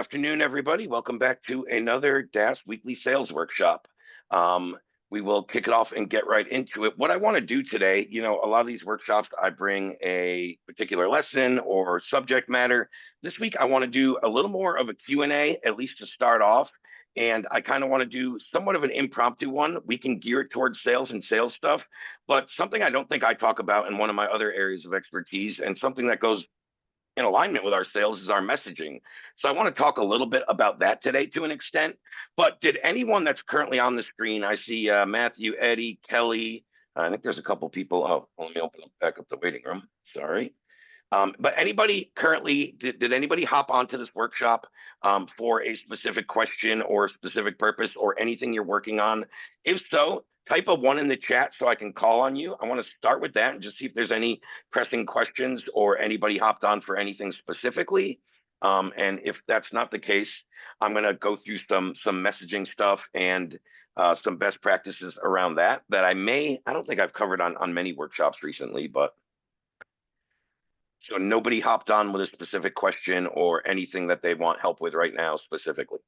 Afternoon, everybody. Welcome back to another DaaS Weekly Sales Workshop. Um, we will kick it off and get right into it. What I want to do today, a lot of these workshops, I bring a particular lesson or subject matter. This week, I want to do a little more of a Q&A, at least to start off. And I kind of want to do somewhat of an impromptu one. We can gear it towards sales and sales stuff, but something I don't think I talk about in one of my other areas of expertise, and something that goes in alignment with our sales, is our messaging. So I want to talk a little bit about that today to an extent. But did anyone that's currently on the screen, I see Matthew, Eddie, Kelly, I think there's a couple people. Oh, let me open back up the waiting room. Sorry. But anybody currently, did anybody hop onto this workshop for a specific question or a specific purpose or anything you're working on? If so, type a 1 in the chat so I can call on you. I want to start with that and just see if there's any pressing questions or anybody hopped on for anything specifically. And if that's not the case, I'm going to go through some messaging stuff and some best practices around that I don't think I've covered on many workshops recently, but so nobody hopped on with a specific question or anything that they want help with right now specifically.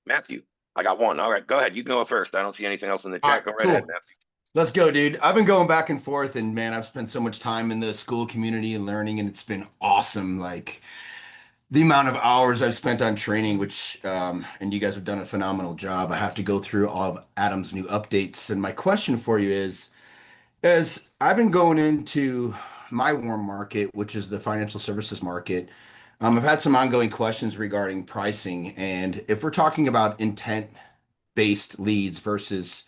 Matthew, I got one. All right, go ahead. You can go first. I don't see anything else in the All chat. right, Go right ahead, cool. Matthew. Let's go, dude. I've been going back and forth, and man, I've spent so much time in the school community and learning, and it's been awesome. Like the amount of hours I've spent on training, which, and you guys have done a phenomenal job. I have to go through all of Adam's new updates. And my question for you is, as I've been going into my warm market, which is the financial services market, I've had some ongoing questions regarding pricing. And if we're talking about intent-based leads versus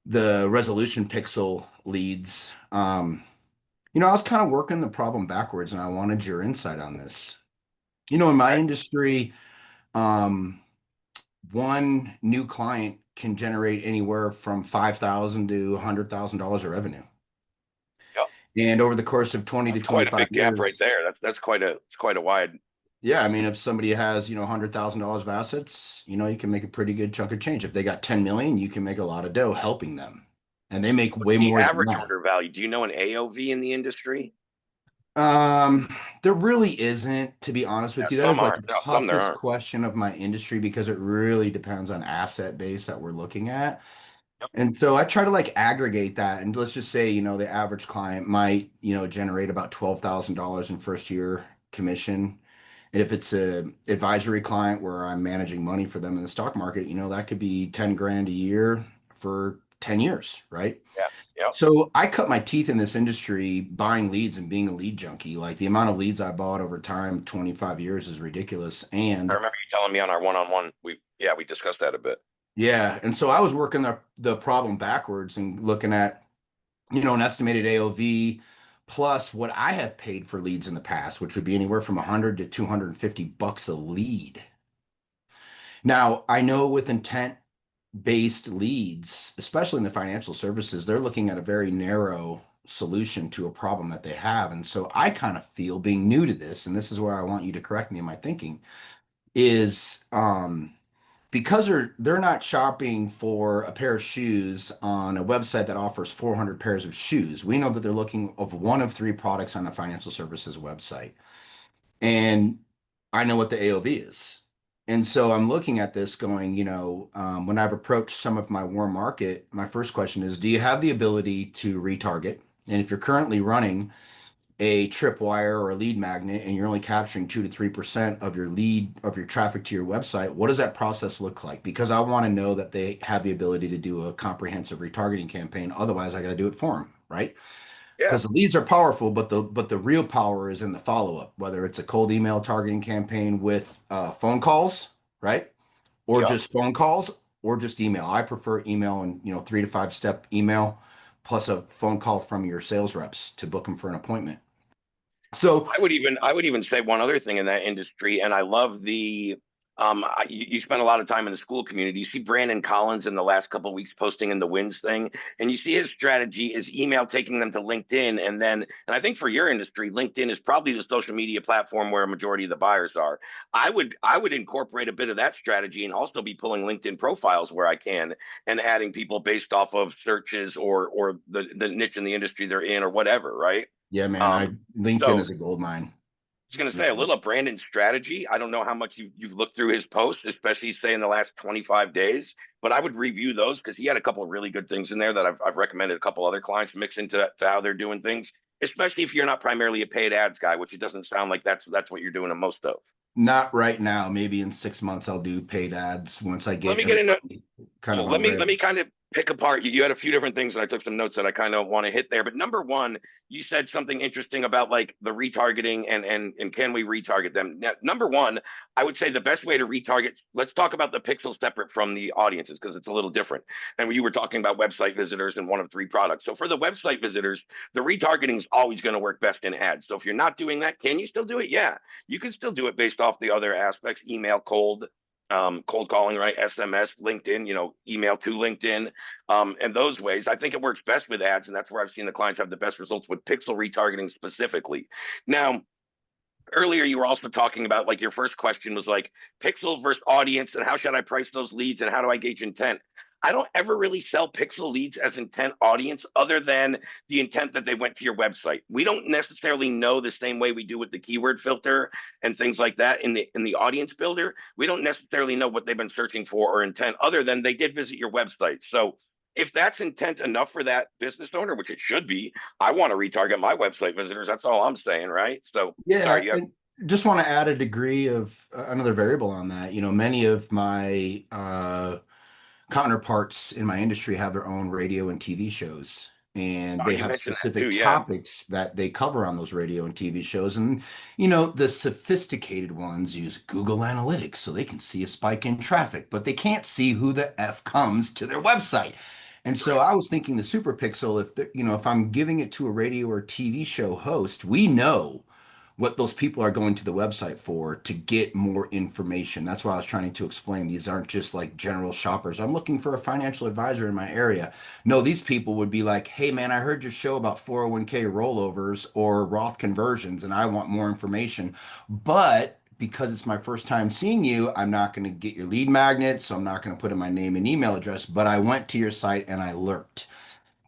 the resolution pixel leads. I was kind of working the problem backwards and I wanted your insight on this. In my Right. industry, um, one new client can generate anywhere from 5,000 to $100,000 of revenue. Yep. And over the course of 20 to That's quite a 25 big gap right years, there. That's quite a wide. yeah, I mean, if somebody has, $100,000 of assets, you can make a pretty good chunk of change. If they got 10 million, you can make a lot of dough helping them. And they make What's way the more than average that. order value? Do you know an AOV in the industry? Um, there really isn't, to be honest Yeah, with you. That some is like aren't. the No, some there toughest aren't. question of my industry because it really depends on asset base that we're looking at. Yep. And so I try to like aggregate that. And let's just say, the average client might, generate about $12,000 in first year commission. And if it's a advisory client where I'm managing money for them in the stock market, that could be 10 grand a year for 10 years, right? Yeah. Yep. So I cut my teeth in this industry buying leads and being a lead junkie. Like the amount of leads I bought over time, 25 years is ridiculous. I And remember you telling me on our one-on-one. We discussed that a bit. yeah, and so I was working the problem backwards and looking at, an estimated AOV plus what I have paid for leads in the past, which would be anywhere from 100 to 250 bucks a lead. Now, I know with intent based leads, especially in the financial services, they're looking at a very narrow solution to a problem that they have. And so I kind of feel being new to this, and this is where I want you to correct me in my thinking, is because they're not shopping for a pair of shoes on a website that offers 400 pairs of shoes. We know that they're looking of one of three products on a financial services website. And I know what the AOV is. And so I'm looking at this going, when I've approached some of my warm market, my first question is, do you have the ability to retarget? And if you're currently running a tripwire or a lead magnet and you're only capturing 2 to 3% of your lead of your traffic to your website, what does that process look like? Because I want to know that they have the ability to do a comprehensive retargeting campaign. Otherwise, I got to do it for them, right? Yeah. Because the leads are powerful, but the real power is in the follow-up, whether it's a cold email targeting campaign with phone calls, right? Or Yep. just phone calls or just email. I prefer email and 3 to 5 step email plus a phone call from your sales reps to book them for an appointment. So I would even say one other thing in that industry, and I love you spend a lot of time in the school community. You see Brandon Collins in the last couple of weeks posting in the wins thing, and you see his strategy is email taking them to LinkedIn, and I think for your industry, LinkedIn is probably the social media platform where a majority of the buyers are. I would incorporate a bit of that strategy and also be pulling LinkedIn profiles where I can and adding people based off of searches or the niche in the industry they're in or whatever, right? yeah, man, Um, I LinkedIn so is a gold mine. was going to say a little Brandon strategy. I don't know how much you've looked through his posts, especially say in the last 25 days, but I would review those because he had a couple of really good things in there that I've recommended a couple other clients mix into to how they're doing things, especially if you're not primarily a paid ads guy, which it doesn't sound like that's what you're doing the most of. Not right now. Maybe in 6 months I'll do paid ads once I Let get me get into everybody kind of Cool. on Let me rails. kind of pick apart. You had a few different things, and I took some notes that I kind of want to hit there. But number one, you said something interesting about like the retargeting and can we retarget them? Now, number one, I would say the best way to retarget. Let's talk about the pixels separate from the audiences because it's a little different. And you were talking about website visitors and one of three products. So for the website visitors, the retargeting is always going to work best in ads. So if you're not doing that, can you still do it? Yeah, you can still do it based off the other aspects: email, cold calling, right? SMS, LinkedIn, email to LinkedIn, and those ways. I think it works best with ads, and that's where I've seen the clients have the best results with pixel retargeting specifically. Now, earlier you were also talking about like your first question was like pixel versus audience and how should I price those leads and how do I gauge intent. I don't ever really sell pixel leads as intent audience other than the intent that they went to your website. We don't necessarily know the same way we do with the keyword filter and things like that in the audience builder. We don't necessarily know what they've been searching for or intent other than they did visit your website. So if that's intent enough for that business owner, which it should be, I want to retarget my website visitors. That's all I'm saying, right? So Yeah, sorry, you have. and just want to add a degree of another variable on that. Many of my counterparts in my industry have their own radio and TV shows, and Oh, they you have mentioned that too. specific Yeah. topics that they cover on those radio and TV shows. And, the sophisticated ones use Google Analytics so they can see a spike in traffic, but they can't see who the F comes to their website. And so Right. I was thinking the super pixel, if I'm giving it to a radio or TV show host, we know what those people are going to the website for to get more information. That's why I was trying to explain these aren't just like general shoppers. I'm looking for a financial advisor in my area. No, these people would be like, hey man, I heard your show about 401k rollovers or Roth conversions, and I want more information. But because it's my first time seeing you, I'm not going to get your lead magnet. So I'm not going to put in my name and email address, but I went to your site and I lurked.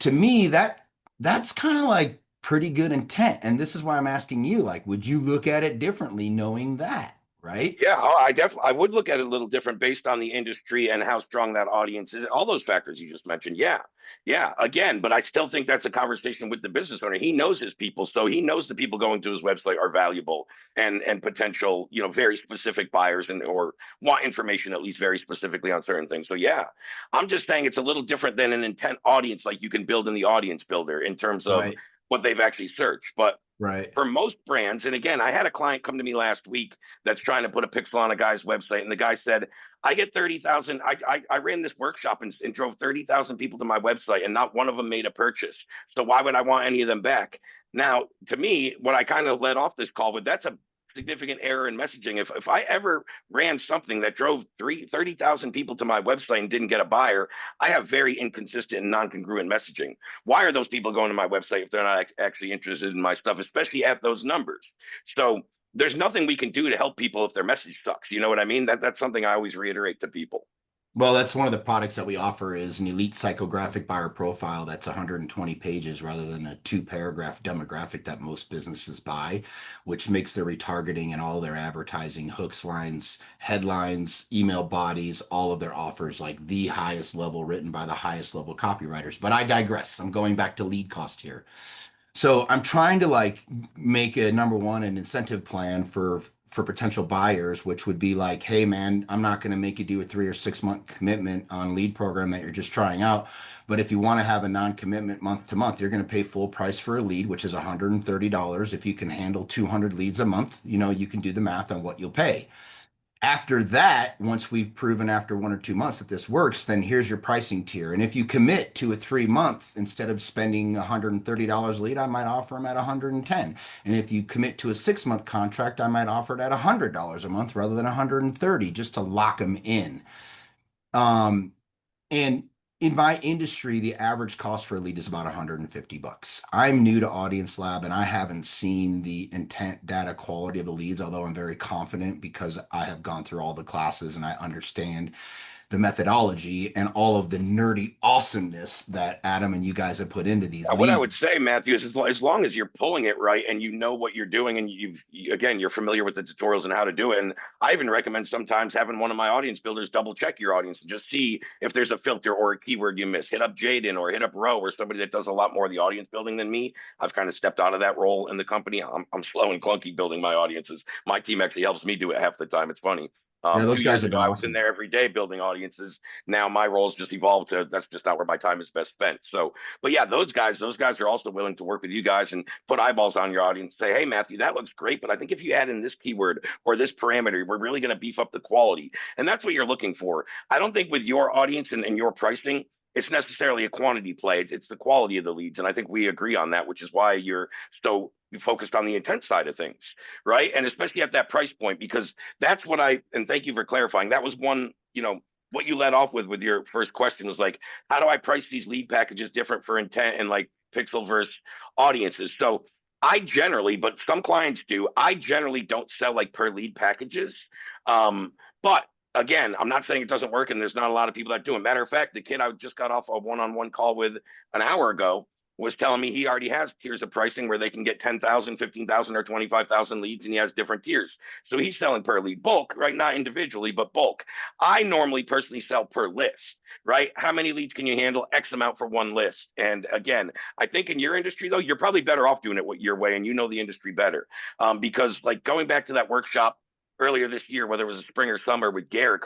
To me, that's kind of like pretty good intent. And this is why I'm asking you, like, would you look at it differently knowing that, right? Yeah, I definitely I would look at it a little different based on the industry and how strong that audience is. All those factors you just mentioned. Yeah. Yeah. Again, but I still think that's a conversation with the business owner. He knows his people, so he knows the people going to his website are valuable and potential, very specific buyers and or want information at least very specifically on certain things. So yeah, I'm just saying it's a little different than an intent audience like you can build in the audience builder in terms of Right. what they've actually searched. But Right. for most brands, and again, I had a client come to me last week that's trying to put a pixel on a guy's website, and the guy said, "I get 30,000. I ran this workshop and drove 30,000 people to my website, and not one of them made a purchase. So why would I want any of them back?" Now, to me, what I kind of led off this call with, that's a significant error in messaging. If I ever ran something that drove 30,000 people to my website and didn't get a buyer, I have very inconsistent and non-congruent messaging. Why are those people going to my website if they're not actually interested in my stuff, especially at those numbers? So there's nothing we can do to help people if their message sucks. You know what I mean? That's something I always reiterate to people. Well, that's one of the products that we offer is an elite psychographic buyer profile that's 120 pages rather than a two-paragraph demographic that most businesses buy, which makes their retargeting and all their advertising hooks, lines, headlines, email bodies, all of their offers like the highest level written by the highest level copywriters. But I digress. I'm going back to lead cost here. So I'm trying to like make a number one an incentive plan for potential buyers, which would be like, hey man, I'm not going to make you do a 3 or 6 month commitment on lead program that you're just trying out. But if you want to have a non-commitment month to month, you're going to pay full price for a lead, which is $130. If you can handle 200 leads a month, you can do the math on what you'll pay. After that, once we've proven after 1 or 2 months that this works, then here's your pricing tier. And if you commit to a 3 month, instead of spending $130 a lead, I might offer them at 110. And if you commit to a 6 month contract, I might offer it at $100 a month rather than 130, just to lock them in. Um, and in my industry, the average cost for a lead is about 150 bucks. I'm new to Audience Lab and I haven't seen the intent data quality of the leads, although I'm very confident because I have gone through all the classes and I understand the methodology and all of the nerdy awesomeness that Adam and you guys have put into these What I would leads. say, Matthew, is as long as you're pulling it right and you know what you're doing and again, you're familiar with the tutorials and how to do it. And I even recommend sometimes having one of my audience builders double check your audience and just see if there's a filter or a keyword you missed. Hit up Jaden or hit up Roe or somebody that does a lot more of the audience building than me. I've kind of stepped out of that role in the company. I'm slow and clunky building my audiences. My team actually helps me do it half the time. It's funny. Yeah, those Two guys years have ago, been I was in awesome. there every day building audiences. Now my role's just evolved to that's just not where my time is best spent. So but yeah, those guys are also willing to work with you guys and put eyeballs on your audience. Say, hey, Matthew, that looks great, but I think if you add in this keyword or this parameter, we're really going to beef up the quality. And that's what you're looking for. I don't think with your audience and your pricing, it's necessarily a quantity play. It's the quality of the leads. And I think we agree on that, which is why you're so focused on the intent side of things, right? And especially at that price point, because that's what and thank you for clarifying. That was one, what you led off with your first question was like, how do I price these lead packages different for intent and like pixel versus audiences? So I generally, but some clients do, I generally don't sell like per lead packages. But again, I'm not saying it doesn't work and there's not a lot of people that do it. Matter of fact, the kid I just got off a one-on-one call with an hour ago was telling me he already has tiers of pricing where they can get 10,000, 15,000, or 25,000 leads, and he has different tiers. So he's selling per lead bulk, right? Not individually, but bulk. I normally personally sell per list, right? How many leads can you handle? X amount for one list. And again, I think in your industry, though, you're probably better off doing it your way, and you know the industry better. Because, like, going back to that workshop earlier this year, whether it was a spring or summer with Garrett,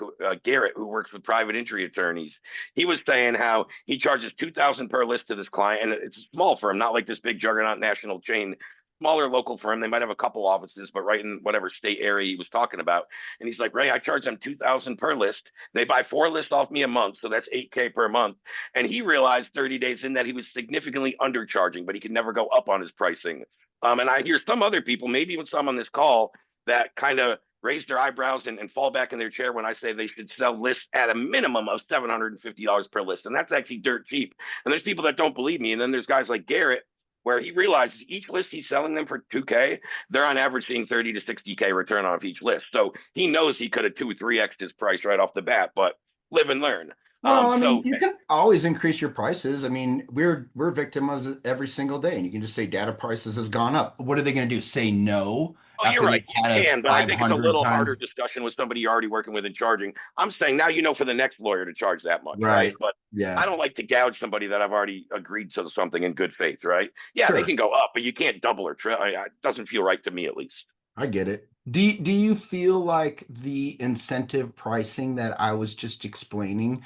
who works with private injury attorneys, he was saying how he charges 2,000 per list to this client, and it's a small firm, not like this big juggernaut national chain. Smaller local firm. They might have a couple offices, but right in whatever state area he was talking about. And he's like, Ray, I charge them 2,000 per list. They buy 4 lists off me a month, so that's 8K per month. And he realized 30 days in that he was significantly undercharging, but he could never go up on his pricing. And I hear some other people, maybe even some on this call, that kind of raise their eyebrows and fall back in their chair when I say they should sell lists at a minimum of $750 per list. And that's actually dirt cheap. And there's people that don't believe me. And then there's guys like Garrett, where he realizes each list he's selling them for 2K, they're on average seeing 30 to 60K return off each list. So he knows he could have 2 or 3x his price right off the bat, but live and learn. Well, I mean, So you can always increase your prices. I mean, we're victim of it every single day, and you can just say data prices has gone up. What are they going to do? Say no oh, you're after right. they've You had a can, but I think it's a 500 little times? harder discussion with somebody you're already working with and charging. I'm saying now you know for the next lawyer to charge that much, right? Right. But I Yeah. don't like to gouge somebody that I've already agreed to something in good faith, right? Yeah, they Sure. can go up, but you can't double or triple. It doesn't feel right to me, at least. I get it. Do you feel like the incentive pricing that I was just explaining,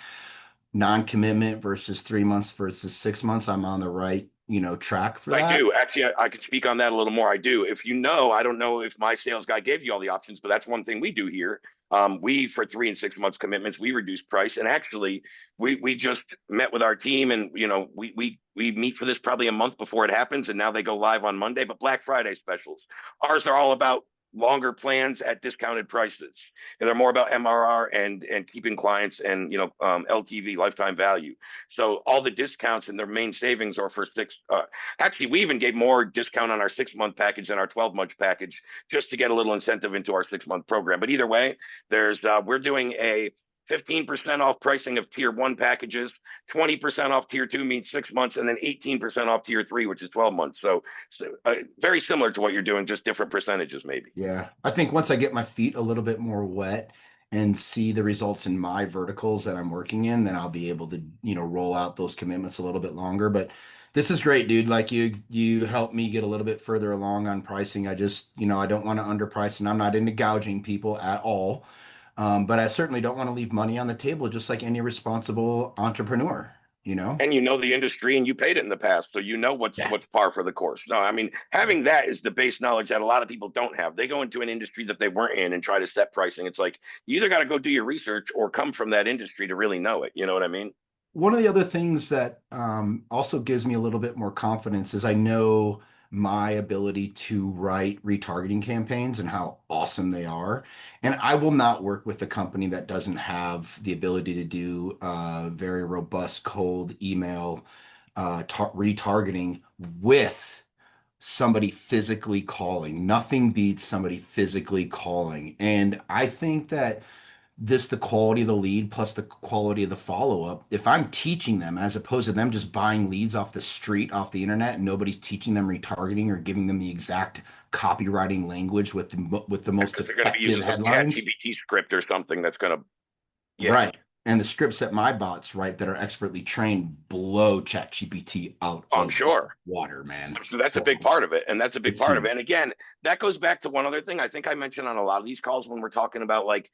non-commitment versus 3 months versus 6 months, I'm on the right, track for I that? do. Actually, I could speak on that a little more. I do. If you know, I don't know if my sales guy gave you all the options, but that's one thing we do here. We for 3 and 6 months commitments, we reduce price. And actually, we just met with our team, and we meet for this probably a month before it happens, and now they go live on Monday. But Black Friday specials, ours are all about longer plans at discounted prices, and they're more about MRR and keeping clients and LTV, lifetime value. So all the discounts and their main savings are for six. Actually, we even gave more discount on our 6 month package than our 12-month package just to get a little incentive into our 6 month program. But either way, we're doing a 15% off pricing of tier one packages, 20% off tier two means 6 months, and then 18% off tier three, which is 12 months. So very similar to what you're doing, just different percentages, maybe. Yeah. I think once I get my feet a little bit more wet and see the results in my verticals that I'm working in, then I'll be able to, roll out those commitments a little bit longer. But this is great, dude. Like you helped me get a little bit further along on pricing. I just, I don't want to underprice and I'm not into gouging people at all. But I certainly don't want to leave money on the table, just like any responsible entrepreneur, you know? And you know the industry and you paid it in the past, so you know Yeah. what's par for the course. No, I mean, having that is the base knowledge that a lot of people don't have. They go into an industry that they weren't in and try to set pricing. It's like you either got to go do your research or come from that industry to really know it. You know what I mean? One of the other things that also gives me a little bit more confidence is I know my ability to write retargeting campaigns and how awesome they are. And I will not work with a company that doesn't have the ability to do very robust cold email retargeting with somebody physically calling. Nothing beats somebody physically calling. And I think that the quality of the lead plus the quality of the follow-up. If I'm teaching them as opposed to them just buying leads off the street, off the internet, and nobody's teaching them retargeting or giving them the exact copywriting language with the most Because they're going to be using effective some chat headlines. GPT script or something that's going to, yeah. Right. And the scripts that my bots write that are expertly trained blow ChatGPT out Oh, I'm of the sure. water, man. So that's a So big part of it. And that's a big it's part of it. huge. And again, that goes back to one other thing I think I mentioned on a lot of these calls when we're talking about like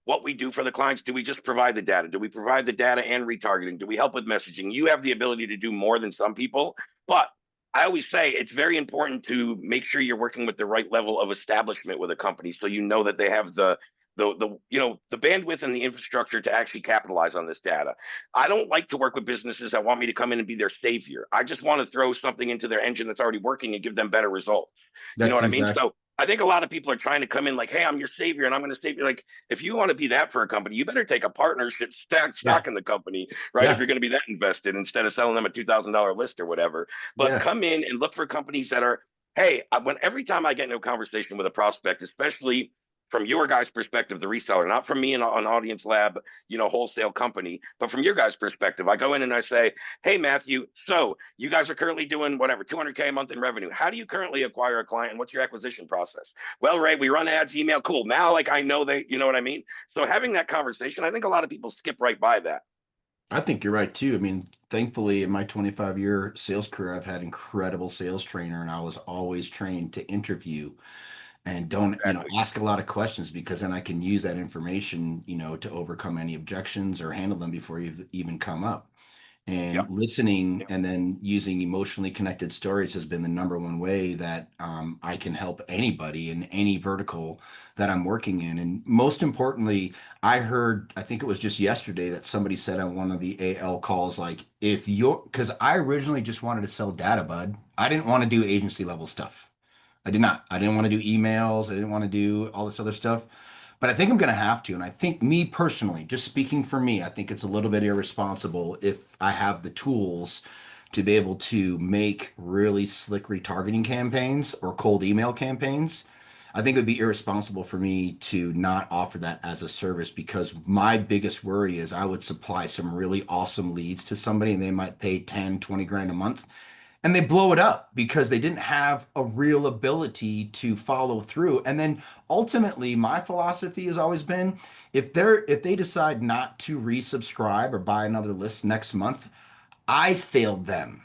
what we do for the clients. Do we just provide the data? Do we provide the data and retargeting? Do we help with messaging? You have the ability to do more than some people, but I always say it's very important to make sure you're working with the right level of establishment with a company so you know that they have the bandwidth and the infrastructure to actually capitalize on this data. I don't like to work with businesses that want me to come in and be their savior. I just want to throw something into their engine that's already working and give them better results. You know That's what I mean? exact. So I think a lot of people are trying to come in like, hey, I'm your savior and I'm going to save you. Like, if you want to be that for a company, you better take a partnership Yeah. stock in the company, right? If Yeah. you're going to be that invested instead of selling them a $2,000 list or whatever. But Yeah. come in and look for companies that are, hey, when every time I get into a conversation with a prospect, especially from your guys' perspective, the reseller, not from me and an audience lab, wholesale company, but from your guys' perspective, I go in and I say, hey, Matthew, so you guys are currently doing whatever, 200K a month in revenue. How do you currently acquire a client? And what's your acquisition process? Well, Ray, we run ads, email, cool. Now, like, I know they, you know what I mean? So having that conversation, I think a lot of people skip right by that. I think you're right too. I mean, thankfully, in my 25-year sales career, I've had incredible sales trainer, and I was always trained to interview and don't, Exactly. ask a lot of questions because then I can use that information, to overcome any objections or handle them before you even come up. And Yep. listening and then using emotionally connected stories has been the number one way that I can help anybody in any vertical that I'm working in. And most importantly, I think it was just yesterday that somebody said on one of the AL calls, like, if you're, because I originally just wanted to sell data, bud. I didn't want to do agency level stuff. I did not. I didn't want to do emails. I didn't want to do all this other stuff. But I think I'm going to have to. And I think me personally, just speaking for me, I think it's a little bit irresponsible if I have the tools to be able to make really slick retargeting campaigns or cold email campaigns. I think it would be irresponsible for me to not offer that as a service because my biggest worry is I would supply some really awesome leads to somebody and they might pay 10, 20 grand a month and they blow it up because they didn't have a real ability to follow through. And then ultimately my philosophy has always been if they decide not to resubscribe or buy another list next month, I failed them.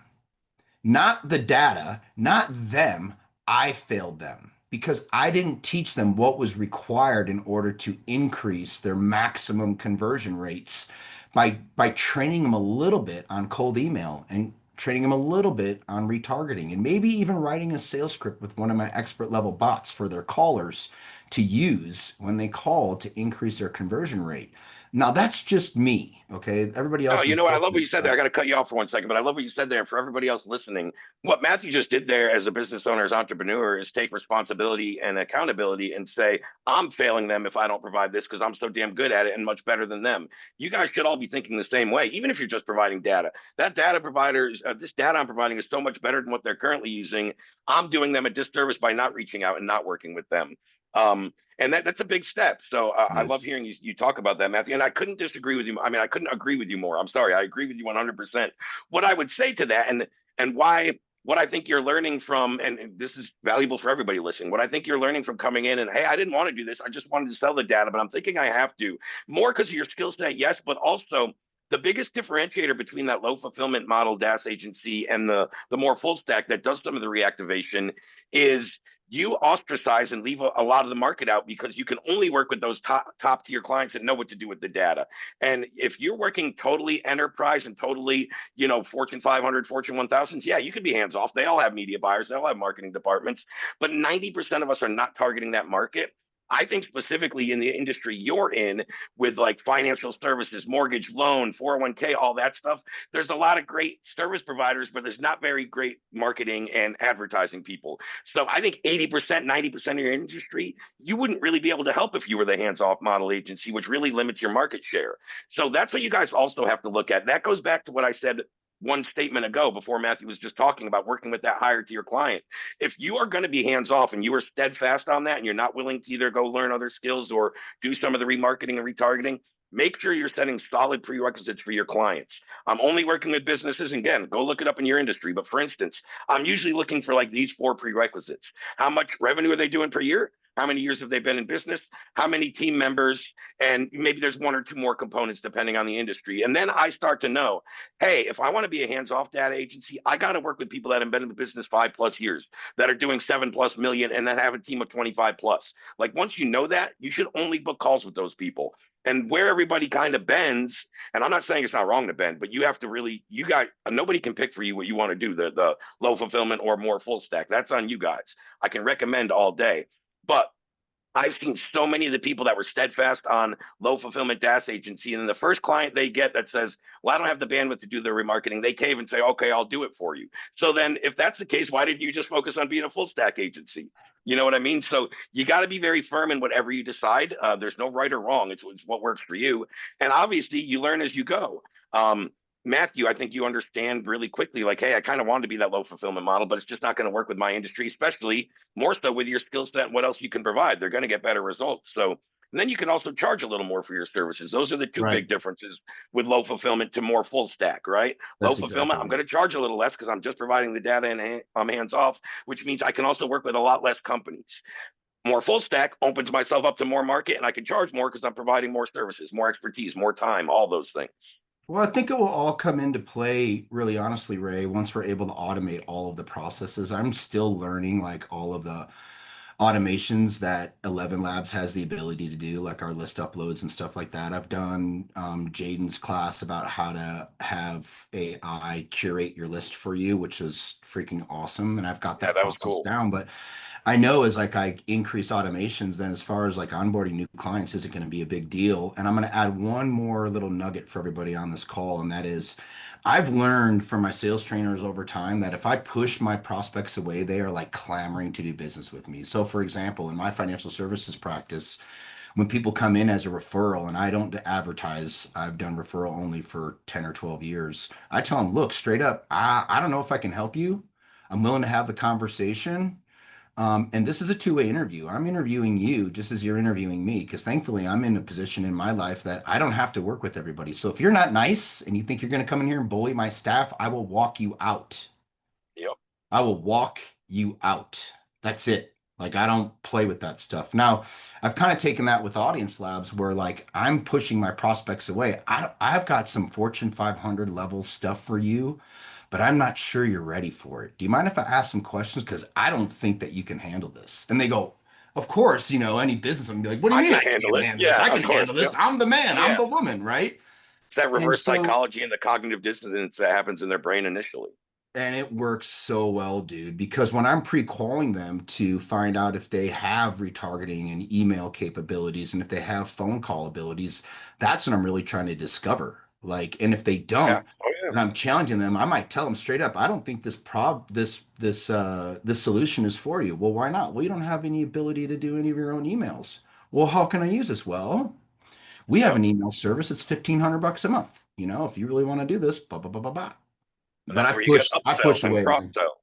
Not the data, not them. I failed them because I didn't teach them what was required in order to increase their maximum conversion rates by training them a little bit on cold email and training them a little bit on retargeting and maybe even writing a sales script with one of my expert level bots for their callers to use when they call to increase their conversion rate. Now that's just me, okay? Everybody No, else you is know what? I love what you different, said there. I but got to cut you off for 1 second, but I love what you said there. For everybody else listening, what Matthew just did there as a business owner, as entrepreneur, is take responsibility and accountability and say, I'm failing them if I don't provide this because I'm so damn good at it and much better than them. You guys should all be thinking the same way, even if you're just providing data. That data providers, this data I'm providing is so much better than what they're currently using. I'm doing them a disservice by not reaching out and not working with them. And that's a big step. So I love yes. hearing you talk about that, Matthew. And I couldn't disagree with you. I mean, I couldn't agree with you more. I'm sorry. I agree with you 100%. What I would say to that, and why what I think you're learning from, and this is valuable for everybody listening. What I think you're learning from coming in and hey, I didn't want to do this. I just wanted to sell the data, but I'm thinking I have to more because of your skill set, yes, but also the biggest differentiator between that low fulfillment model DaaS agency and the more full stack that does some of the reactivation is you ostracize and leave a lot of the market out because you can only work with those top tier clients that know what to do with the data. And if you're working totally enterprise and totally, Fortune 500, Fortune 1000s, yeah, you could be hands off. They all have media buyers, they all have marketing departments, but 90% of us are not targeting that market. I think specifically in the industry you're in with like financial services, mortgage, loan, 401k, all that stuff, there's a lot of great service providers, but there's not very great marketing and advertising people. So I think 80%, 90% of your industry, you wouldn't really be able to help if you were the hands-off model agency, which really limits your market share. So that's what you guys also have to look at. That goes back to what I said one statement ago before Matthew was just talking about working with that higher tier client. If you are going to be hands off and you are steadfast on that and you're not willing to either go learn other skills or do some of the remarketing and retargeting, make sure you're setting solid prerequisites for your clients. I'm only working with businesses, and again, go look it up in your industry. But for instance, I'm usually looking for like these 4 prerequisites. How much revenue are they doing per year? How many years have they been in business? How many team members? And maybe there's 1 or 2 more components depending on the industry. And then I start to know, hey, if I want to be a hands-off data agency, I got to work with people that have been in the business 5+ years, that are doing 7+ million, and that have a team of 25+. Like once you know that, you should only book calls with those people. And where everybody kind of bends, and I'm not saying it's not wrong to bend, but you have to really, you got, nobody can pick for you what you want to do, the low fulfillment or more full stack. That's on you guys. I can recommend all day. But I've seen so many of the people that were steadfast on low fulfillment DaaS agency, and then the first client they get that says, well, I don't have the bandwidth to do the remarketing, they cave and say, okay, I'll do it for you. So then if that's the case, why didn't you just focus on being a full stack agency? You know what I mean? So you got to be very firm in whatever you decide. There's no right or wrong. It's what works for you. And obviously you learn as you go. Matthew, I think you understand really quickly, like, hey, I kind of want to be that low fulfillment model, but it's just not going to work with my industry, especially more so with your skill set and what else you can provide. They're going to get better results. So, and then you can also charge a little more for your services. Those are the 2 Right. big differences with low fulfillment to more full stack, right? Low That's fulfillment, exactly I'm right. going to charge a little less because I'm just providing the data and I'm hands off, which means I can also work with a lot less companies. More full stack opens myself up to more market, and I can charge more because I'm providing more services, more expertise, more time, all those things. Well, I think it will all come into play, really honestly, Ray, once we're able to automate all of the processes. I'm still learning like all of the automations that 11 Labs has the ability to do, like our list uploads and stuff like that. I've done Jaden's class about how to have AI curate your list for you, which is freaking awesome. And I've got Yeah, that that was process cool. down. But I know as like I increase automations, then as far as like onboarding new clients isn't going to be a big deal. And I'm going to add one more little nugget for everybody on this call, and that is I've learned from my sales trainers over time that if I push my prospects away, they are like clamoring to do business with me. So, for example, in my financial services practice, when people come in as a referral and I don't advertise, I've done referral only for 10 or 12 years. I tell them, look, straight up, I don't know if I can help you. I'm willing to have the conversation. And this is a two-way interview. I'm interviewing you just as you're interviewing me, because thankfully I'm in a position in my life that I don't have to work with everybody. So if you're not nice and you think you're going to come in here and bully my staff, I will walk you out. Yep. I will walk you out. That's it. Like I don't play with that stuff. Now, I've kind of taken that with Audience Labs where like I'm pushing my prospects away. I've got some Fortune 500 level stuff for you, but I'm not sure you're ready for it. Do you mind if I ask some questions? Because I don't think that you can handle this. And they go, of course, any business, I'm gonna be like, what do you I mean can I handle can't it. handle this? Yeah, I of can course. handle Yep. this. I'm the man. I'm Yeah. the woman, right? That And reverse so psychology and the cognitive dissonance that happens in their brain initially. And it works so well, dude, because when I'm pre-calling them to find out if they have retargeting and email capabilities and if they have phone call abilities, that's what I'm really trying to discover. Like, and if they Yeah. don't, Oh yeah. and I'm challenging them, I might tell them straight up, I don't think this solution is for you. Well, why not? Well, you don't have any ability to do any of your own emails. Well, how can I use this? Well, we have Yep. an email service. It's $1,500 a month. If you really want to do this, blah blah blah blah blah. And But that's where you get I upsells push and away, cross man. sells.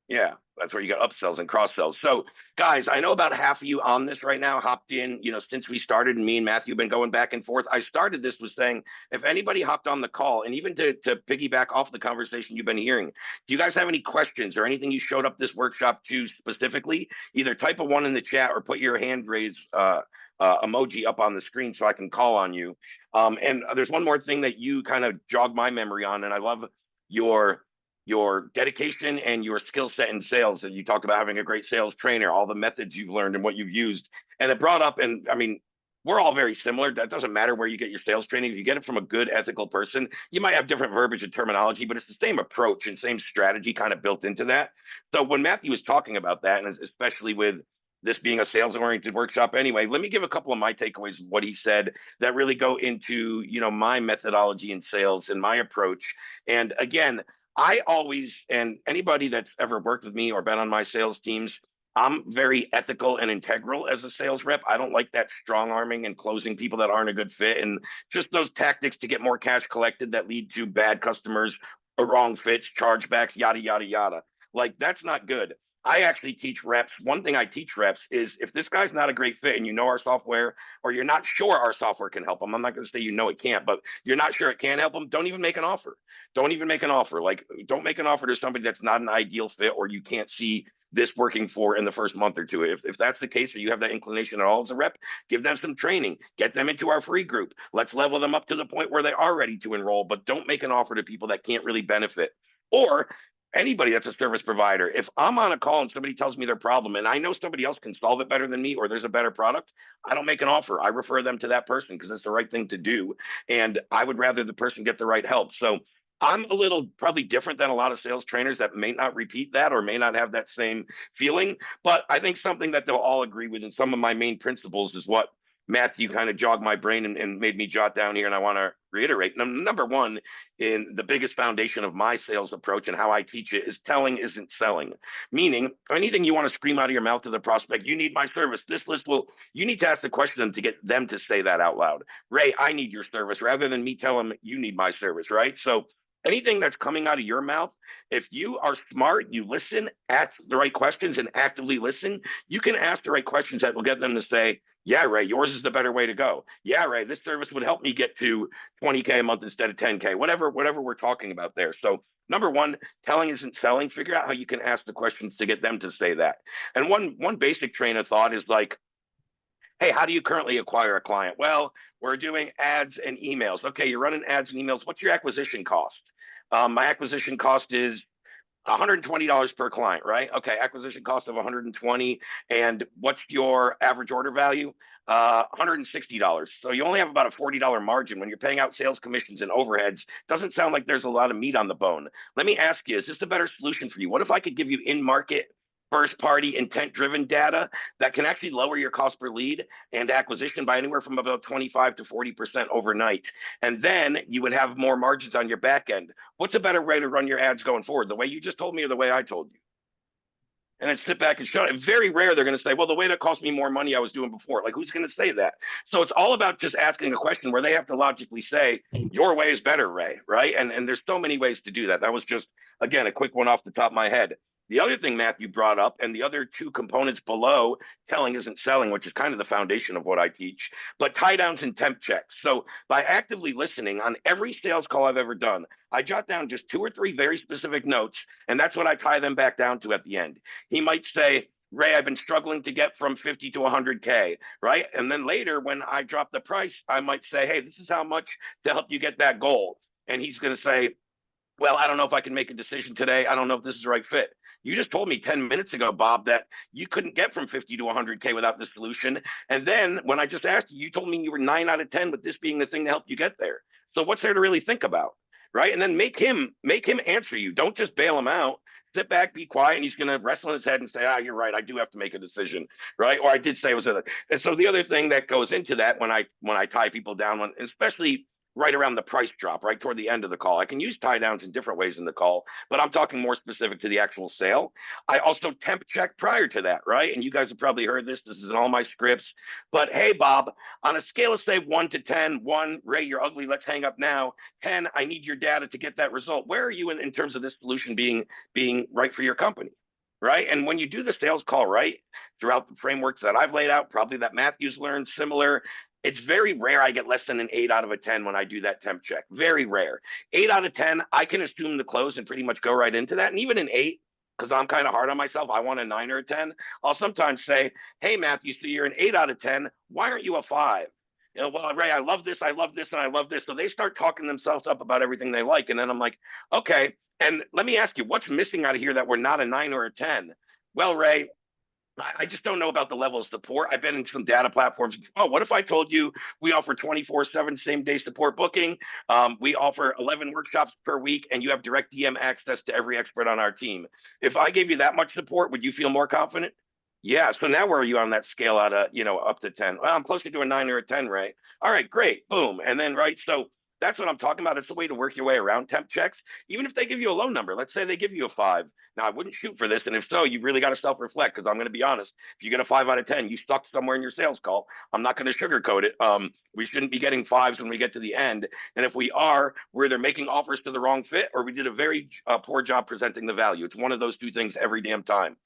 Yeah, that's where you get upsells and cross sells. So, guys, I know about half of you on this right now hopped in, since we started, and me and Matthew have been going back and forth. I started this with saying, if anybody hopped on the call, and even to piggyback off the conversation you've been hearing, do you guys have any questions or anything you showed up this workshop to specifically? Either type a 1 in the chat or put your hand raise emoji up on the screen so I can call on you. And there's one more thing that you kind of jogged my memory on, and I love your your dedication and your skill set in sales. And you talked about having a great sales trainer, all the methods you've learned and what you've used. And it brought up, and I mean, we're all very similar. That doesn't matter where you get your sales training. If you get it from a good ethical person, you might have different verbiage and terminology, but it's the same approach and same strategy kind of built into that. So when Matthew was talking about that, and especially with this being a sales oriented workshop anyway, let me give a couple of my takeaways of what he said that really go into, my methodology in sales and my approach. And again, I always, and anybody that's ever worked with me or been on my sales teams, I'm very ethical and integral as a sales rep. I don't like that strong arming and closing people that aren't a good fit and just those tactics to get more cash collected that lead to bad customers wrong fits, chargebacks, yada, yada, yada. Like, that's not good. I actually teach reps. One thing I teach reps is if this guy's not a great fit and you know our software, or you're not sure our software can help them, I'm not going to say you know it can't, but you're not sure it can help them, don't even make an offer. Don't even make an offer. Like, don't make an offer to somebody that's not an ideal fit or you can't see this working for in the first month or two. If that's the case, or you have that inclination at all as a rep, give them some training, get them into our free group. Let's level them up to the point where they are ready to enroll, but don't make an offer to people that can't really benefit. Or anybody that's a service provider, if I'm on a call and somebody tells me their problem and I know somebody else can solve it better than me, or there's a better product, I don't make an offer. I refer them to that person because it's the right thing to do. And I would rather the person get the right help. So I'm a little probably different than a lot of sales trainers that may not repeat that or may not have that same feeling. But I think something that they'll all agree with, and some of my main principles is what Matthew kind of jogged my brain and made me jot down here. And I want to reiterate. Number one, in the biggest foundation of my sales approach and how I teach it, is telling isn't selling. Meaning, anything you want to scream out of your mouth to the prospect, you need my service. This list will, you need to ask the question to get them to say that out loud. Ray, I need your service, rather than me tell them you need my service, right? So anything that's coming out of your mouth, if you are smart, you listen, ask the right questions and actively listen, you can ask the right questions that will get them to say, yeah, Ray, yours is the better way to go. Yeah, Ray, this service would help me get to 20K a month instead of 10K, whatever we're talking about there. So number one, telling isn't selling. Figure out how you can ask the questions to get them to say that. And one basic train of thought is like, hey, how do you currently acquire a client? Well, we're doing ads and emails. Okay, you're running ads and emails. What's your acquisition cost? My acquisition cost is $120 per client, right? Okay, acquisition cost of 120. And what's your average order value? $160. So you only have about a $40 margin when you're paying out sales commissions and overheads. Doesn't sound like there's a lot of meat on the bone. Let me ask you, is this a better solution for you? What if I could give you in-market first party intent driven data that can actually lower your cost per lead and acquisition by anywhere from about 25 to 40% overnight? And then you would have more margins on your back end. What's a better way to run your ads going forward? The way you just told me or the way I told you? And then sit back and show it. Very rare they're going to say, well, the way that cost me more money I was doing before. Like, who's going to say that? So it's all about just asking a question where they have to logically say, your way is better, Ray, right? And there's so many ways to do that. That was just, again, a quick one off the top of my head. The other thing Matthew brought up, and the other two components below telling isn't selling, which is kind of the foundation of what I teach, but tie downs and temp checks. So by actively listening on every sales call I've ever done, I jot down just 2 or 3 very specific notes, and that's what I tie them back down to at the end. He might say, Ray, I've been struggling to get from 50 to 100K, right? And then later, when I drop the price, I might say, hey, this is how much to help you get that goal. And he's going to say, well, I don't know if I can make a decision today. I don't know if this is the right fit. You just told me 10 minutes ago, Bob, that you couldn't get from 50 to 100K without this solution. And then when I just asked you, you told me you were 9 out of 10 with this being the thing to help you get there. So what's there to really think about? Right. And then make him answer you. Don't just bail him out. Sit back, be quiet, and he's going to wrestle in his head and say, you're right. I do have to make a decision. Right. Or I did say it was a. And so the other thing that goes into that when I tie people down, especially right around the price drop, right toward the end of the call. I can use tie downs in different ways in the call, but I'm talking more specific to the actual sale. I also temp check prior to that, right? And you guys have probably heard this. This is in all my scripts. But hey, Bob, on a scale of say 1 to 10, 1, Ray, you're ugly. Let's hang up now. 10, I need your data to get that result. Where are you in terms of this solution being right for your company? Right. And when you do the sales call right throughout the frameworks that I've laid out, probably that Matthew's learned similar, it's very rare I get less than an 8 out of a 10 when I do that temp check. Very rare. 8 out of 10, I can assume the close and pretty much go right into that. And even an 8, because I'm kind of hard on myself, I want a 9 or a 10. I'll sometimes say, hey, Matthew, so you're an 8 out of 10. Why aren't you a 5? Well, Ray, I love this, and I love this. So they start talking themselves up about everything they like. And then I'm like, okay. And let me ask you, what's missing out of here that we're not a 9 or a 10? Well, Ray, I just don't know about the level of support. I've been in some data platforms. Oh, what if I told you we offer 24/7 same day support booking? We offer 11 workshops per week, and you have direct DM access to every expert on our team. If I gave you that much support, would you feel more confident? Yeah. So now where are you on that scale out of, up to 10? Well, I'm closer to a 9 or a 10, right? All right, great. Boom. And then, right. So That's what I'm talking about. It's the way to work your way around temp checks. Even if they give you a low number, let's say they give you a 5. Now, I wouldn't shoot for this. And if so, you really got to self reflect, because I'm going to be honest. If you get a 5 out of 10, you stuck somewhere in your sales call. I'm not going to sugarcoat it. We shouldn't be getting 5s when we get to the end. And if we are, we're either making offers to the wrong fit, or we did a very poor job presenting the value. It's one of those two things every damn time.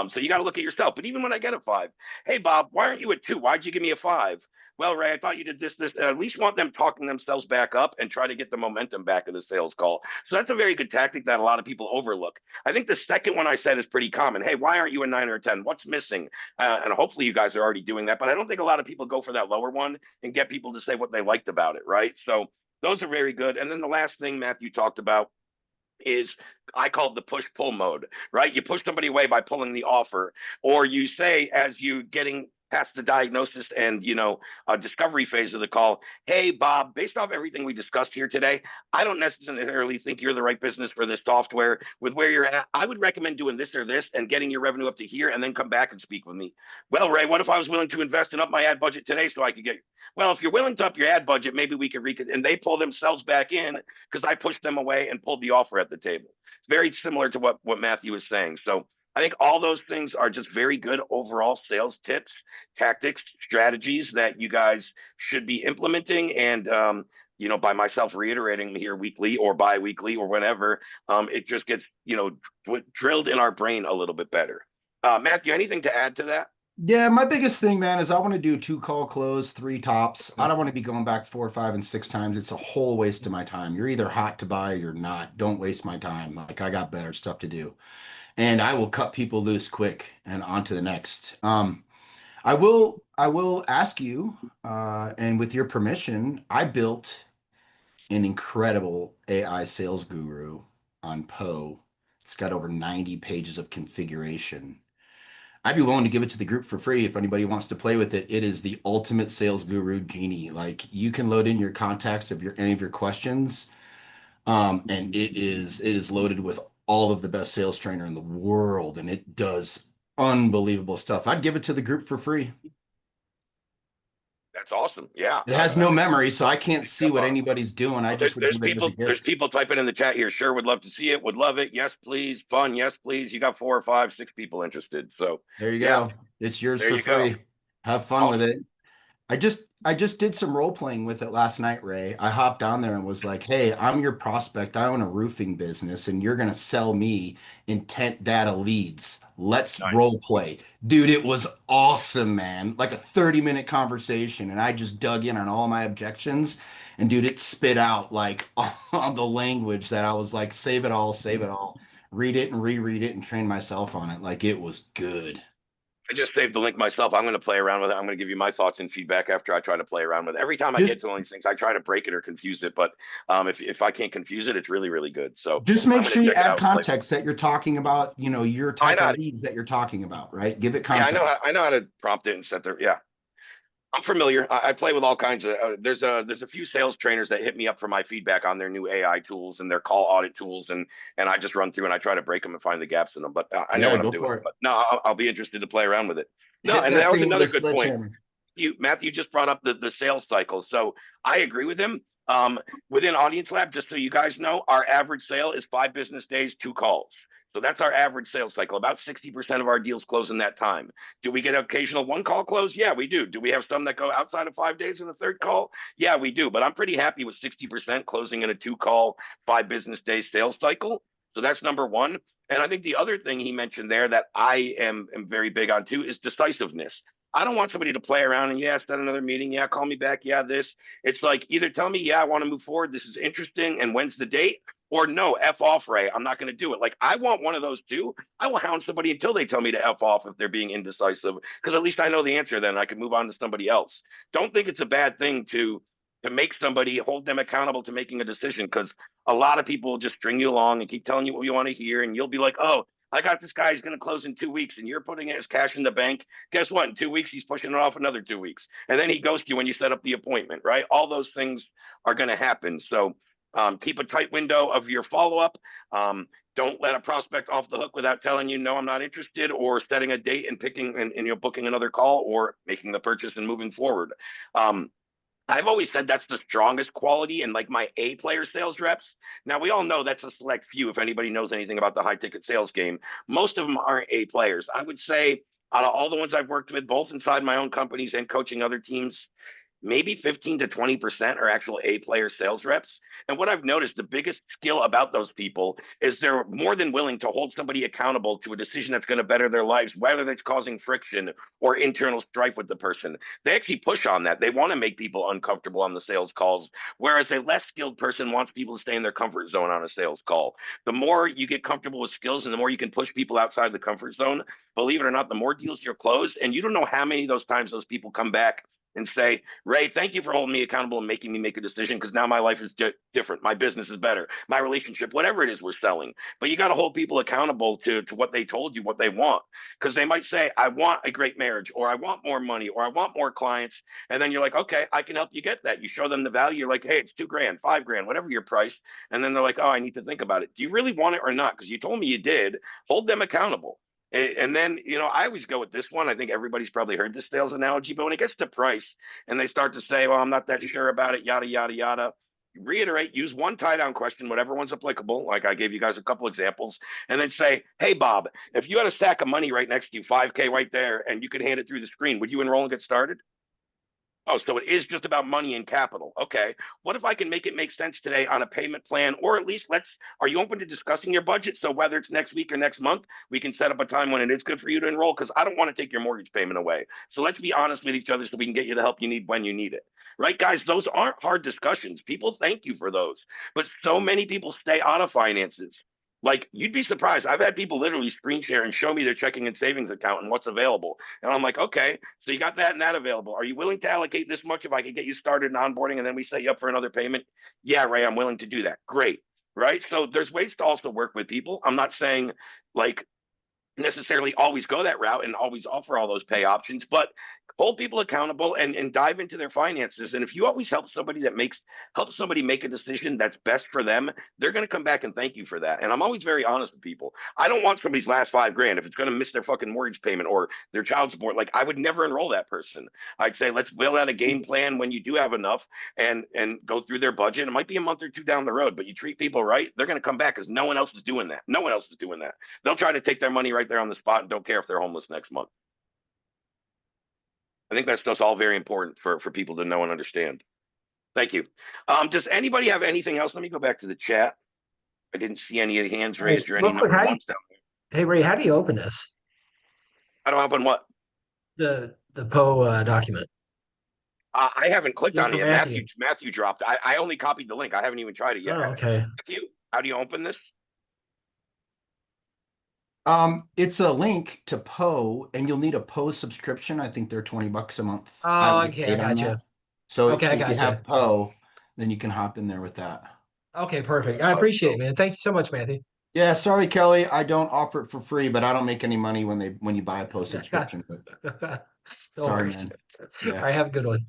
So you got to look at yourself. But even when I get a 5, hey, Bob, why aren't you at 2? Why'd you give me a 5? Well, Ray, I thought you did this. At least want them talking themselves back up and try to get the momentum back in the sales call. So that's a very good tactic that a lot of people overlook. I think the second one I said is pretty common. Hey, why aren't you a 9 or a 10? What's missing? And hopefully you guys are already doing that. But I don't think a lot of people go for that lower one and get people to say what they liked about it, right? So those are very good. And then the last thing Matthew talked about is, I call it the push-pull mode, right? You push somebody away by pulling the offer, or you say, as you getting past the diagnosis and discovery phase of the call, hey, Bob, based off everything we discussed here today, I don't necessarily think you're the right business for this software. With where you're at, I would recommend doing this or this and getting your revenue up to here, and then come back and speak with me. Well, Ray, what if I was willing to invest and up my ad budget today so I could get? Well, if you're willing to up your ad budget, maybe we could and they pull themselves back in because I pushed them away and pulled the offer at the table. It's very similar to what Matthew was saying. So I think all those things are just very good overall sales tips, tactics, strategies that you guys should be implementing. And by myself reiterating here weekly or bi-weekly or whenever, it just gets drilled in our brain a little bit better. Matthew, anything to add to that? Yeah, my biggest thing, man, is I want to do 2 call close, 3 tops. I don't want to be going back 4, 5, and 6 times. It's a whole waste of my time. You're either hot to buy or you're not. Don't waste my time. Like, I got better stuff to do. And I will cut people loose quick and on to the next. I will ask you, and with your permission, I built an incredible AI sales guru on Poe. It's got over 90 pages of configuration. I'd be willing to give it to the group for free if anybody wants to play with it. It is the ultimate sales guru genie. Like, you can load in your contacts of any of your questions, and it is loaded with all of the best sales trainer in the world, and it does unbelievable stuff. I'd give it to the group for free. That's awesome. Yeah. It has no memory, so I can't see what anybody's doing. I just would There's give it as a there's gift. people typing in the chat here. Sure, would love to see it. Would love it. Yes, please. Fun. Yes, please. You got 4 or 5, 6 people interested. So There you yeah, go. It's yours there for you go. free. Have fun with Awesome. it. I just did some role playing with it last night, Ray. I hopped on there and was like, "Hey, I'm your prospect. I own a roofing business, and you're gonna sell me intent data leads. Let's Nice. role play." Dude, it was awesome, man. Like a 30-minute conversation, and I just dug in on all my objections. And dude, it spit out like all the language that I was like, save it all, save it all, read it and reread it and train myself on it. Like, it was good. I just saved the link myself. I'm going to play around with it. I'm going to give you my thoughts and feedback after I try to play around with it. Every time I Just get to one of these things, I try to break it or confuse it. But if I can't confuse it, it's really, really good. So Just I'm make going sure to you check it add out and play. context that you're talking about, your I type know. of leads that you're talking about, right? Give it Yeah, context. I know how to prompt it and set there. Yeah. I'm familiar. I play with all kinds of. There's a few sales trainers that hit me up for my feedback on their new AI tools and their call audit tools, and I just run through and I try to break them and find the gaps in them. But I know Yeah, what I'm go doing. for it. But no, I'll be interested to play around with it. No, Hit and that that was thing with a another good point. sledgehammer. Matthew just brought up the sales cycle, so I agree with him. Within Audience Lab, just so you guys know, our average sale is 5 business days, 2 calls. So that's our average sales cycle. About 60% of our deals close in that time. Do we get occasional 1 call close? Yeah, we do. Do we have some that go outside of 5 days in the third call? Yeah, we do. But I'm pretty happy with 60% closing in a 2 call, 5 business day sales cycle. So that's number one. And I think the other thing he mentioned there that I am very big on too is decisiveness. I don't want somebody to play around and yeah, set another meeting. Yeah, call me back. Yeah, this. It's like either tell me, yeah, I want to move forward. This is interesting. And when's the date? Or no, F off, Ray. I'm not going to do it. Like, I want one of those two. I will hound somebody until they tell me to F off if they're being indecisive, because at least I know the answer then. I can move on to somebody else. Don't think it's a bad thing to make somebody hold them accountable to making a decision, because a lot of people will just string you along and keep telling you what you want to hear. And you'll be like, oh, I got this guy. He's going to close in 2 weeks, and you're putting his cash in the bank. Guess what? In 2 weeks, he's pushing it off another 2 weeks, and then he ghosts you when you set up the appointment. Right? All those things are going to happen. So keep a tight window of your follow up. Don't let a prospect off the hook without telling you no, I'm not interested, or setting a date and picking and booking another call or making the purchase and moving forward. Um, I've always said that's the strongest quality in like my A player sales reps. Now we all know that's a select few. If anybody knows anything about the high ticket sales game, most of them aren't A players. I would say out of all the ones I've worked with, both inside my own companies and coaching other teams, maybe 15 to 20% are actual A player sales reps. And what I've noticed, the biggest skill about those people is they're more than willing to hold somebody accountable to a decision that's going to better their lives, whether that's causing friction or internal strife with the person. They actually push on that. They want to make people uncomfortable on the sales calls, whereas a less skilled person wants people to stay in their comfort zone on a sales call. The more you get comfortable with skills and the more you can push people outside the comfort zone, believe it or not, the more deals you're closed. And you don't know how many of those times those people come back and say, Ray, thank you for holding me accountable and making me make a decision because now my life is different. My business is better. My relationship, whatever it is we're selling. But you got to hold people accountable to what they told you, what they want. Because they might say, I want a great marriage, or I want more money, or I want more clients. And then you're like, okay, I can help you get that. You show them the value. You're like, hey, it's $2,000, $5,000, whatever your price. And then they're like, oh, I need to think about it. Do you really want it or not? Because you told me you did. Hold them accountable. And then, I always go with this one. I think everybody's probably heard this sales analogy, but when it gets to price and they start to say, well, I'm not that sure about it, yada, yada, yada, reiterate, use one tie down question, whatever one's applicable. Like I gave you guys a couple examples, and then say, hey, Bob, if you had a stack of money right next to you, 5K right there, and you could hand it through the screen, would you enroll and get started? Oh, so it is just about money and capital. Okay. What if I can make it make sense today on a payment plan, or at least are you open to discussing your budget? So whether it's next week or next month, we can set up a time when it is good for you to enroll because I don't want to take your mortgage payment away. So let's be honest with each other so we can get you the help you need when you need it. Right, guys? Those aren't hard discussions. People thank you for those. But so many people stay out of finances. Like you'd be surprised. I've had people literally screen share and show me their checking and savings account and what's available. And I'm like, okay, so you got that and that available. Are you willing to allocate this much if I could get you started in onboarding and then we set you up for another payment? Yeah, Ray, I'm willing to do that. Great. Right. So there's ways to also work with people. I'm not saying like necessarily always go that route and always offer all those pay options, but hold people accountable and dive into their finances. And if you always help somebody make a decision that's best for them, they're going to come back and thank you for that. And I'm always very honest with people. I don't want somebody's last $5,000 if it's going to miss their fucking mortgage payment or their child support. Like I would never enroll that person. I'd say let's build out a game plan when you do have enough and go through their budget. It might be a month or two down the road, but you treat people right, they're going to come back because no one else is doing that. No one else is doing that. They'll try to take their money right there on the spot and don't care if they're homeless next month. I think that's just all very important for people to know and understand. Thank you. Does anybody have anything else? Let me go back to the chat. I didn't see any hands Hey, raised or any real quick, number ones down there. hey Ray, how do you open this? How do I open what? The Poe document. I haven't clicked Do it on for it yet. Matthew. Matthew dropped. I only copied the link. I haven't even tried it yet. Oh, okay. Matthew, how do you open this? It's a link to Poe, and you'll need a Poe subscription. I think they're $20 a month. I Oh, would get okay, I paid on got you. that. So Okay, I if you got you. have Poe, then you can hop in there with that. Okay, perfect. I appreciate it, man. Thank you so much, Matthew. Yeah, sorry, Kelly. I don't offer it for free, but I don't make any money when you buy a Poe subscription. But No sorry, worries. man. All Yeah. right, have a good one.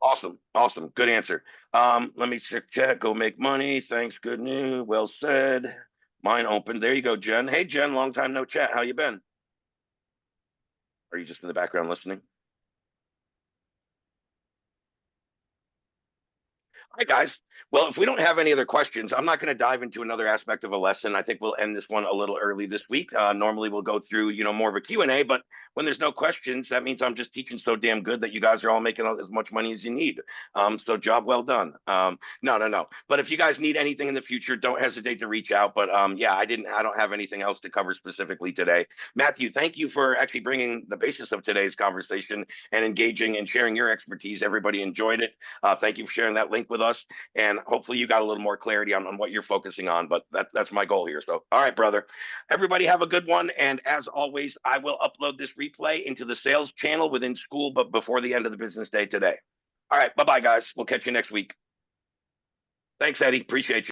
Awesome. Good answer. Let me check. Go make money. Thanks. Good news. Well said. Mine open. There you go, Jen. Hey, Jen. Long time no chat. How you been? Are you just in the background listening? Hi, guys. Well, if we don't have any other questions, I'm not going to dive into another aspect of a lesson. I think we'll end this one a little early this week. Normally, we'll go through, more of a Q&A, but when there's no questions, that means I'm just teaching so damn good that you guys are all making as much money as you need. So job well done. No. But if you guys need anything in the future, don't hesitate to reach out. But yeah, I don't have anything else to cover specifically today. Matthew, thank you for actually bringing the basis of today's conversation and engaging and sharing your expertise. Everybody enjoyed it. Thank you for sharing that link with us. And hopefully you got a little more clarity on what you're focusing on, but that's my goal here. So, all right, brother, everybody have a good one. And as always, I will upload this replay into the sales channel within school, but before the end of the business day today. All right. Bye-bye, guys. We'll catch you next week. Thanks, Eddie. Appreciate you.